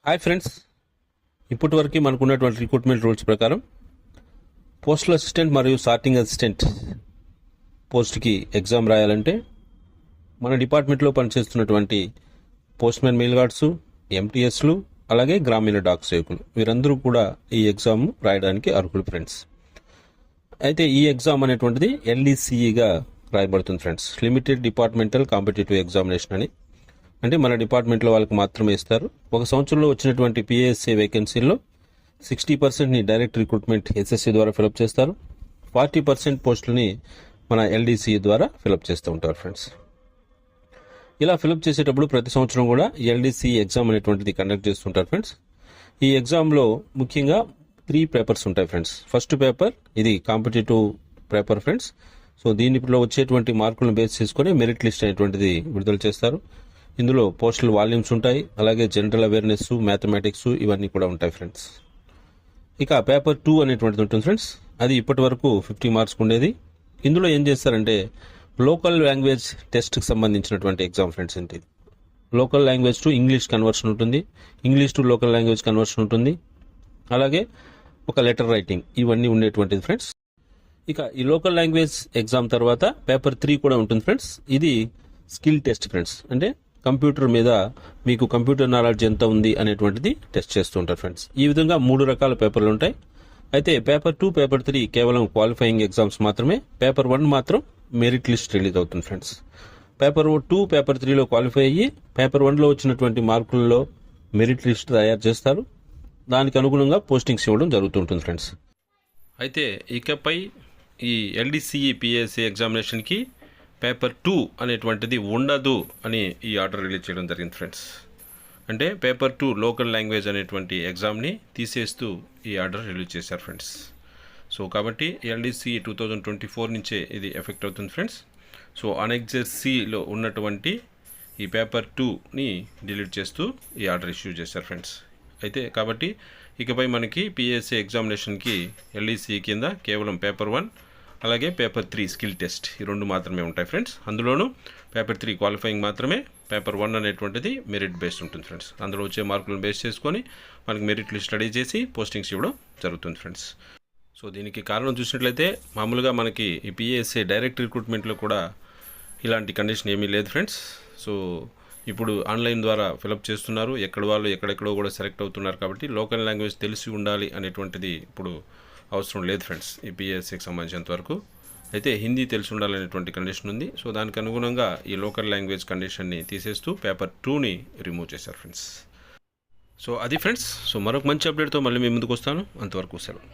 Hi friends, ఇప్పటి వరకు మనకున్నటువంటి రిక్రూట్మెంట్ రూల్స్ ప్రకారం పోస్టల్ అసిస్టెంట్ మరియు సార్టింగ్ అసిస్టెంట్ పోస్ట్కి ఎగ్జామ్ రాయాలంటే మన డిపార్ట్మెంట్లో పనిచేస్తున్నటువంటి పోస్ట్మెన్ మెయిల్ గార్డ్స్, ఎంటీఎస్లు, అలాగే గ్రామీణ డాక్ సేవకులు వీరందరూ కూడా ఈ ఎగ్జామ్ రాయడానికి అర్హులు ఫ్రెండ్స్. అయితే ఈ ఎగ్జామ్ అనేటువంటిది ఎల్డీసీఈగా రాయబడుతుంది friends, limited departmental competitive examination అని. అంటే మన డిపార్ట్మెంట్లో వాళ్ళకి మాత్రమే ఇస్తారు. ఒక సంవత్సరంలో వచ్చినటువంటి పిఎస్ఏ వేకెన్సీల్లో 60%ని డైరెక్ట్ రిక్రూట్మెంట్ ఎస్ఎస్సీ ద్వారా ఫిలప్ చేస్తారు. 40% పోస్టులని మన ఎల్డీసీ ద్వారా ఫిలప్ చేస్తూ ఉంటారు ఫ్రెండ్స్. ఇలా ఫిలప్ చేసేటప్పుడు ప్రతి సంవత్సరం కూడా ఎల్డీసీ ఎగ్జామ్ అనేటువంటిది కండక్ట్ చేస్తుంటారు ఫ్రెండ్స్. ఈ ఎగ్జామ్లో ముఖ్యంగా 3 పేపర్స్ ఉంటాయి ఫ్రెండ్స్. ఫస్ట్ పేపర్ ఇది కాంపిటేటివ్ పేపర్ ఫ్రెండ్స్. సో దీనిలో వచ్చేటువంటి మార్కులను బేస్ చేసుకొని మెరిట్ లిస్ట్ అనేటువంటిది విడుదల చేస్తారు. ఇందులో పోస్టల్ వాల్యూమ్స్ ఉంటాయి, అలాగే జనరల్ అవేర్నెస్, మ్యాథమెటిక్స్ ఇవన్నీ కూడా ఉంటాయి ఫ్రెండ్స్. ఇక పేపర్ 2 అనేటువంటిది ఉంటుంది ఫ్రెండ్స్. అది ఇప్పటి వరకు 50 మార్క్స్ ఉండేది. ఇందులో ఏం చేస్తారంటే లోకల్ లాంగ్వేజ్ టెస్ట్కి సంబంధించినటువంటి ఎగ్జామ్ ఫ్రెండ్స్. ఇది local language to English conversion ఉంటుంది, English to local language conversion ఉంటుంది, అలాగే ఒక లెటర్ రైటింగ్, ఇవన్నీ ఉండేటువంటిది ఫ్రెండ్స్. ఇక ఈ లోకల్ లాంగ్వేజ్ ఎగ్జామ్ తర్వాత పేపర్ 3 కూడా ఉంటుంది ఫ్రెండ్స్. ఇది స్కిల్ టెస్ట్ ఫ్రెండ్స్. అంటే కంప్యూటర్ మీద మీకు కంప్యూటర్ నాలెడ్జ్ ఎంత ఉంది అనేటువంటిది టెస్ట్ చేస్తూ ఉంటారు ఫ్రెండ్స్. ఈ విధంగా 3 రకాల పేపర్లు ఉంటాయి. అయితే పేపర్ 2, పేపర్ 3 కేవలం క్వాలిఫైయింగ్ ఎగ్జామ్స్ మాత్రమే. పేపర్ 1 మాత్రం మెరిట్ లిస్ట్ రిలీజ్ అవుతుంది ఫ్రెండ్స్. పేపర్ 2, పేపర్ 3లో క్వాలిఫై అయ్యి పేపర్ 1లో వచ్చినటువంటి మార్కులలో మెరిట్ లిస్ట్ తయారు చేస్తారు. దానికి అనుగుణంగా పోస్టింగ్స్ ఇవ్వడం జరుగుతుంటుంది ఫ్రెండ్స్. అయితే ఇకపై ఈ ఎల్డీసీఈ పిఎస్సీ ఎగ్జామినేషన్కి పేపర్ 2 అనేటువంటిది ఉండదు అని ఈ ఆర్డర్ రిలీజ్ చేయడం జరిగింది ఫ్రెండ్స్. అంటే పేపర్ 2 లోకల్ లాంగ్వేజ్ అనేటువంటి ఎగ్జామ్ని తీసేస్తూ ఈ ఆర్డర్ రిలీజ్ చేశారు ఫ్రెండ్స్. సో కాబట్టి ఎల్డీసీ 2024 నుంచే ఇది ఎఫెక్ట్ అవుతుంది ఫ్రెండ్స్. సో అనెక్సర్ సిలో ఉన్నటువంటి ఈ పేపర్ 2ని డిలీట్ చేస్తూ ఈ ఆర్డర్ ఇష్యూ చేశారు ఫ్రెండ్స్. అయితే కాబట్టి ఇకపై మనకి పిఎస్సీ ఎగ్జామినేషన్కి ఎల్డీసీ కింద కేవలం పేపర్ 1 అలాగే పేపర్ 3 స్కిల్ టెస్ట్, ఈ 2 మాత్రమే ఉంటాయి ఫ్రెండ్స్. అందులోనూ పేపర్ 3 క్వాలిఫైయింగ్ మాత్రమే, పేపర్ 1 అనేటువంటిది మెరిట్ బేస్డ్ ఉంటుంది ఫ్రెండ్స్. అందులో వచ్చే మార్కులను బేస్ చేసుకొని మనకి మెరిట్ లిస్ట్ రెడీ చేసి పోస్టింగ్స్ ఇవ్వడం జరుగుతుంది ఫ్రెండ్స్. సో దీనికి కారణం చూసినట్లయితే మామూలుగా మనకి ఈ పిఎస్ఏ డైరెక్ట్ రిక్రూట్మెంట్లో కూడా ఇలాంటి కండిషన్ ఏమీ లేదు ఫ్రెండ్స్. సో ఇప్పుడు ఆన్లైన్ ద్వారా ఫిలప్ చేస్తున్నారు, ఎక్కడ వాళ్ళు ఎక్కడెక్కడో కూడా సెలెక్ట్ అవుతున్నారు. కాబట్టి లోకల్ లాంగ్వేజ్ తెలిసి ఉండాలి అనేటువంటిది ఇప్పుడు అవసరం లేదు ఫ్రెండ్స్ ఈ పిఎస్సీకి సంబంధించినంత వరకు. అయితే హిందీ తెలిసి ఉండాలనేటువంటి కండిషన్ ఉంది. సో దానికి అనుగుణంగా ఈ లోకల్ లాంగ్వేజ్ కండిషన్ని తీసేస్తూ పేపర్ 2ని రిమూవ్ చేశారు ఫ్రెండ్స్. సో అది ఫ్రెండ్స్. సో మరొక మంచి అప్డేట్తో మళ్ళీ మీ ముందుకు వస్తాను. అంతవరకు సెలవు.